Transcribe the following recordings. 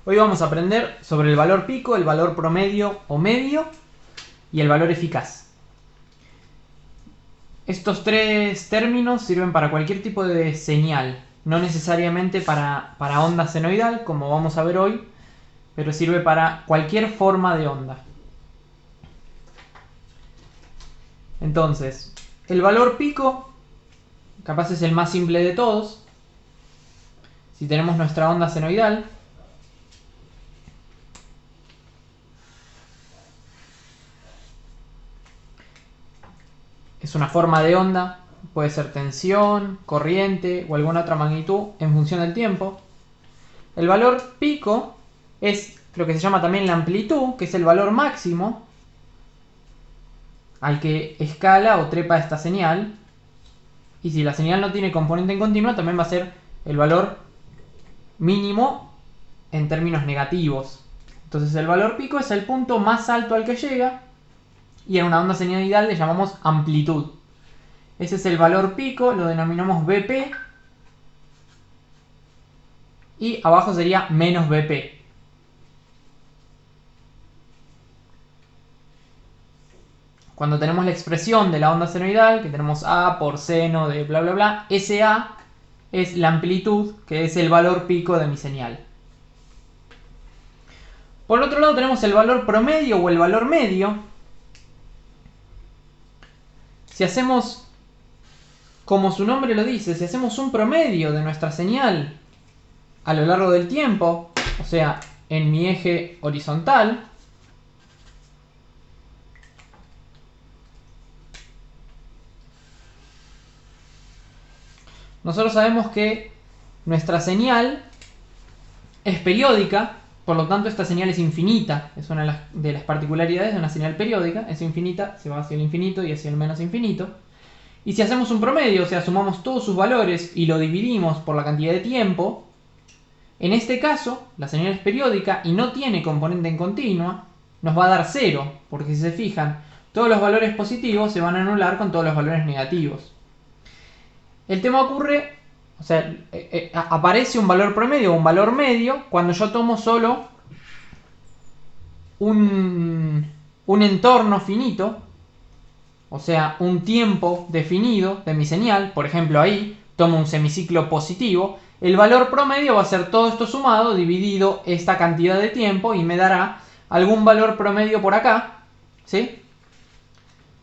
Hoy vamos a aprender sobre el valor pico, el valor promedio o medio y el valor eficaz. Estos tres términos sirven para cualquier tipo de señal, no necesariamente para onda senoidal, como vamos a ver hoy, pero sirve para cualquier forma de onda. Entonces, el valor pico, capaz es el más simple de todos. Si tenemos nuestra onda senoidal, es una forma de onda, puede ser tensión, corriente o alguna otra magnitud en función del tiempo. El valor pico es lo que se llama también la amplitud, que es el valor máximo al que escala o trepa esta señal. Y si la señal no tiene componente en continua, también va a ser el valor mínimo en términos negativos. Entonces el valor pico es el punto más alto al que llega, y en una onda senoidal le llamamos amplitud. Ese es el valor pico, lo denominamos Bp, y abajo sería menos Bp. Cuando tenemos la expresión de la onda senoidal, que tenemos A por seno de bla bla bla, ese A es la amplitud, que es el valor pico de mi señal. Por otro lado tenemos el valor promedio o el valor medio. Si hacemos, como su nombre lo dice, si hacemos un promedio de nuestra señal a lo largo del tiempo, o sea, en mi eje horizontal, nosotros sabemos que nuestra señal es periódica, por lo tanto esta señal es infinita. Es una de las particularidades de una señal periódica, es infinita, se va hacia el infinito y hacia el menos infinito. Y si hacemos un promedio, o sea, sumamos todos sus valores y lo dividimos por la cantidad de tiempo, en este caso, la señal es periódica y no tiene componente en continua, nos va a dar 0, porque si se fijan, todos los valores positivos se van a anular con todos los valores negativos. El tema ocurre, o sea, aparece un valor promedio o un valor medio cuando yo tomo solo un entorno finito, o sea, un tiempo definido de mi señal. Por ejemplo, ahí tomo un semiciclo positivo. El valor promedio va a ser todo esto sumado, dividido esta cantidad de tiempo, y me dará algún valor promedio por acá, ¿sí?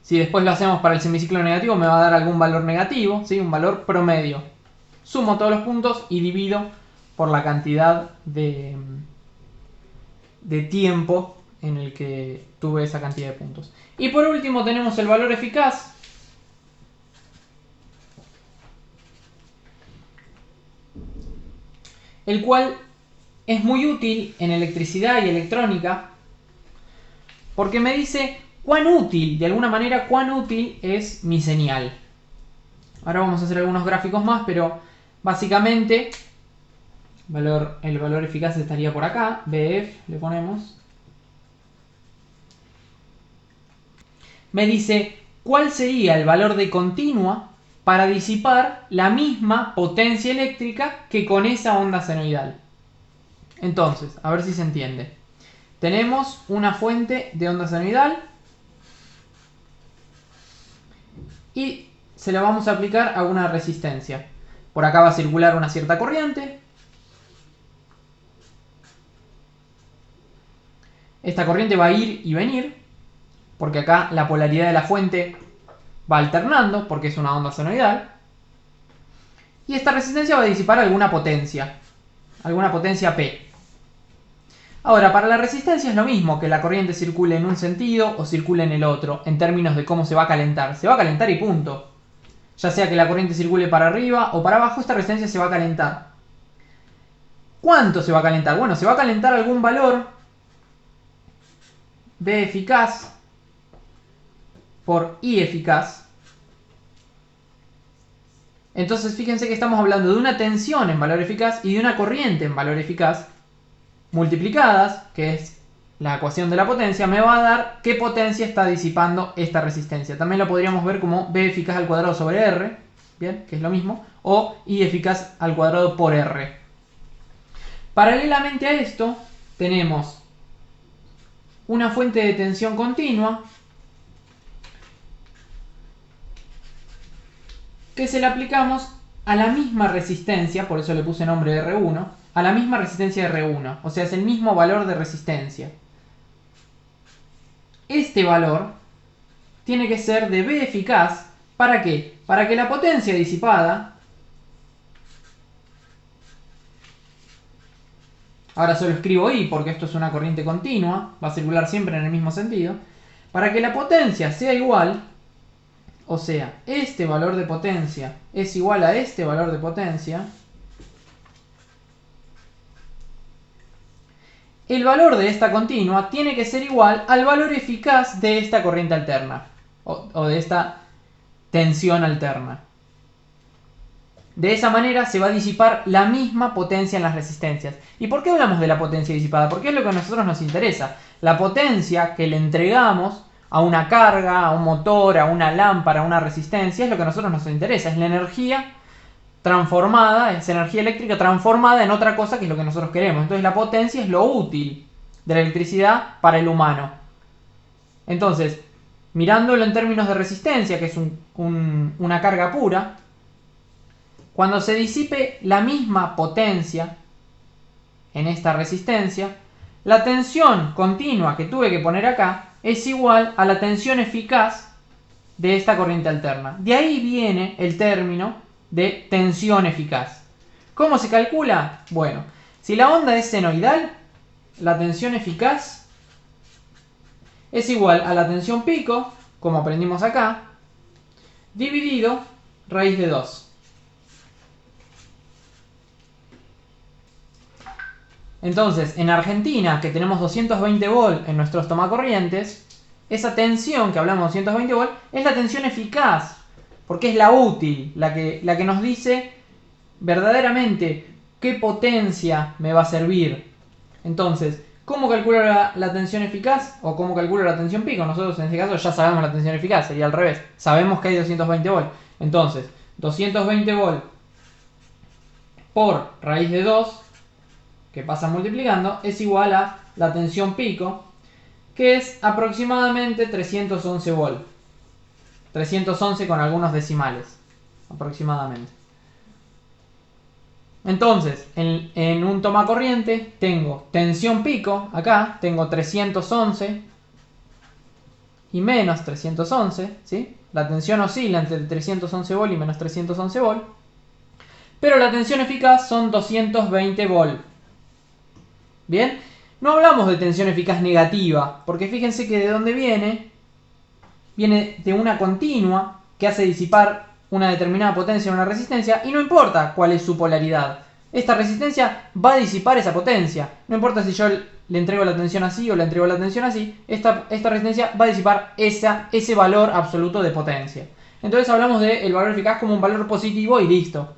Si después lo hacemos para el semiciclo negativo, me va a dar algún valor negativo, ¿sí? Un valor promedio. Sumo todos los puntos y divido por la cantidad de tiempo en el que tuve esa cantidad de puntos. Y por último tenemos el valor eficaz, el cual es muy útil en electricidad y electrónica, porque me dice cuán útil, de alguna manera, cuán útil es mi señal. Ahora vamos a hacer algunos gráficos más, pero básicamente el valor eficaz estaría por acá, BF le ponemos. Me dice cuál sería el valor de continua para disipar la misma potencia eléctrica que con esa onda senoidal. Entonces, a ver si se entiende. Tenemos una fuente de onda senoidal y se la vamos a aplicar a una resistencia. Por acá va a circular una cierta corriente. Esta corriente va a ir y venir, porque acá la polaridad de la fuente va alternando, porque es una onda senoidal. Y esta resistencia va a disipar alguna potencia P. Ahora, para la resistencia es lo mismo que la corriente circule en un sentido o circule en el otro, en términos de cómo se va a calentar. Se va a calentar y punto. Ya sea que la corriente circule para arriba o para abajo, esta resistencia se va a calentar. ¿Cuánto se va a calentar? Bueno, se va a calentar algún valor B eficaz por I eficaz. Entonces fíjense que estamos hablando de una tensión en valor eficaz y de una corriente en valor eficaz multiplicadas, que es la ecuación de la potencia, me va a dar qué potencia está disipando esta resistencia. También lo podríamos ver como B eficaz al cuadrado sobre R, bien, que es lo mismo, o I eficaz al cuadrado por R. Paralelamente a esto, tenemos una fuente de tensión continua que se le aplicamos a la misma resistencia, por eso le puse nombre de R1, a la misma resistencia de R1, o sea, es el mismo valor de resistencia. Este valor tiene que ser de B eficaz, ¿para qué? Para que la potencia disipada, ahora solo escribo I porque esto es una corriente continua, va a circular siempre en el mismo sentido, para que la potencia sea igual, o sea, este valor de potencia es igual a este valor de potencia, el valor de esta continua tiene que ser igual al valor eficaz de esta corriente alterna, o de esta tensión alterna. De esa manera se va a disipar la misma potencia en las resistencias. ¿Y por qué hablamos de la potencia disipada? Porque es lo que a nosotros nos interesa. La potencia que le entregamos a una carga, a un motor, a una lámpara, a una resistencia, es lo que a nosotros nos interesa. Es la energía transformada, es energía eléctrica transformada en otra cosa que es lo que nosotros queremos. Entonces la potencia es lo útil de la electricidad para el humano. Entonces, mirándolo en términos de resistencia, que es una carga pura, cuando se disipe la misma potencia en esta resistencia, la tensión continua que tuve que poner acá es igual a la tensión eficaz de esta corriente alterna. De ahí viene el término de tensión eficaz. ¿Cómo se calcula? Bueno, si la onda es senoidal, la tensión eficaz es igual a la tensión pico, como aprendimos acá, dividido raíz de 2. Entonces, en Argentina, que tenemos 220 volt en nuestros tomacorrientes, esa tensión que hablamos de 220 volt es la tensión eficaz, porque es la útil, la que nos dice verdaderamente qué potencia me va a servir. Entonces, ¿cómo calculo la tensión eficaz? ¿O cómo calculo la tensión pico? Nosotros en este caso ya sabemos la tensión eficaz, sería al revés. Sabemos que hay 220 volt. Entonces, 220 volt por raíz de 2, que pasa multiplicando, es igual a la tensión pico, que es aproximadamente 311 volt. 311 con algunos decimales, aproximadamente. Entonces, en un tomacorriente tengo tensión pico, acá tengo 311 y menos 311, ¿sí? La tensión oscila entre 311 volt y menos 311 volt, pero la tensión eficaz son 220 volt. ¿Bien? No hablamos de tensión eficaz negativa, porque fíjense que de dónde viene de una continua que hace disipar una determinada potencia en una resistencia y no importa cuál es su polaridad. Esta resistencia va a disipar esa potencia. No importa si yo le entrego la tensión así o le entrego la tensión así, esta resistencia va a disipar ese valor absoluto de potencia. Entonces hablamos del valor eficaz como un valor positivo y listo.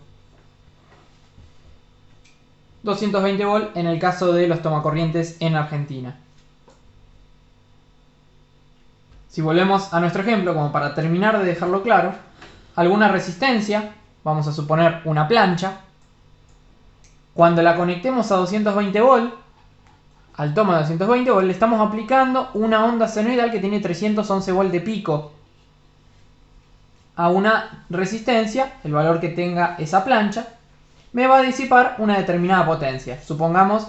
220 volt en el caso de los tomacorrientes en Argentina. Si volvemos a nuestro ejemplo, como para terminar de dejarlo claro, alguna resistencia, vamos a suponer una plancha, cuando la conectemos a 220 volt, al toma de 220 volt, le estamos aplicando una onda senoidal que tiene 311 volt de pico a una resistencia, el valor que tenga esa plancha, me va a disipar una determinada potencia, supongamos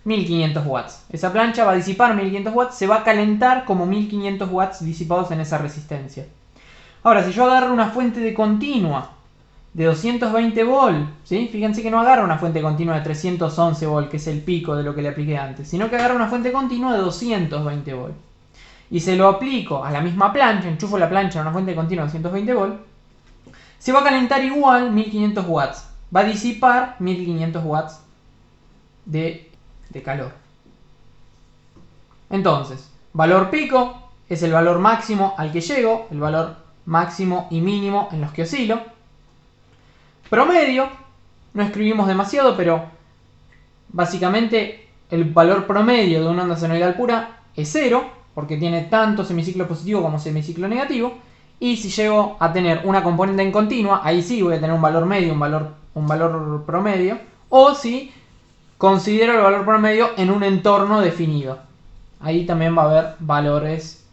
1500 watts. Esa plancha va a disipar 1500 watts, se va a calentar como 1500 watts disipados en esa resistencia. Ahora, si yo agarro una fuente de continua de 220 volt, ¿sí? Fíjense que no agarro una fuente continua de 311 volt, que es el pico de lo que le apliqué antes, sino que agarro una fuente continua de 220 volt. Y se lo aplico a la misma plancha, enchufo la plancha en una fuente continua de 220 volt, se va a calentar igual 1500 watts. Va a disipar 1500 watts de calor. Entonces, valor pico es el valor máximo al que llego, el valor máximo y mínimo en los que oscilo. Promedio, no escribimos demasiado, pero básicamente el valor promedio de una onda senoidal pura es 0, porque tiene tanto semiciclo positivo como semiciclo negativo. Y si llego a tener una componente en continua, ahí sí voy a tener un valor medio, un valor promedio. O si considero el valor promedio en un entorno definido. Ahí también va a haber valores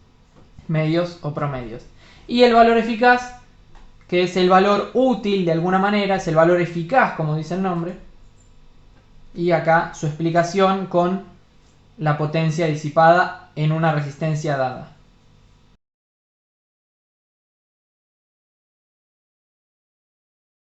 medios o promedios. Y el valor eficaz, que es el valor útil de alguna manera, es el valor eficaz, como dice el nombre. Y acá su explicación con la potencia disipada en una resistencia dada.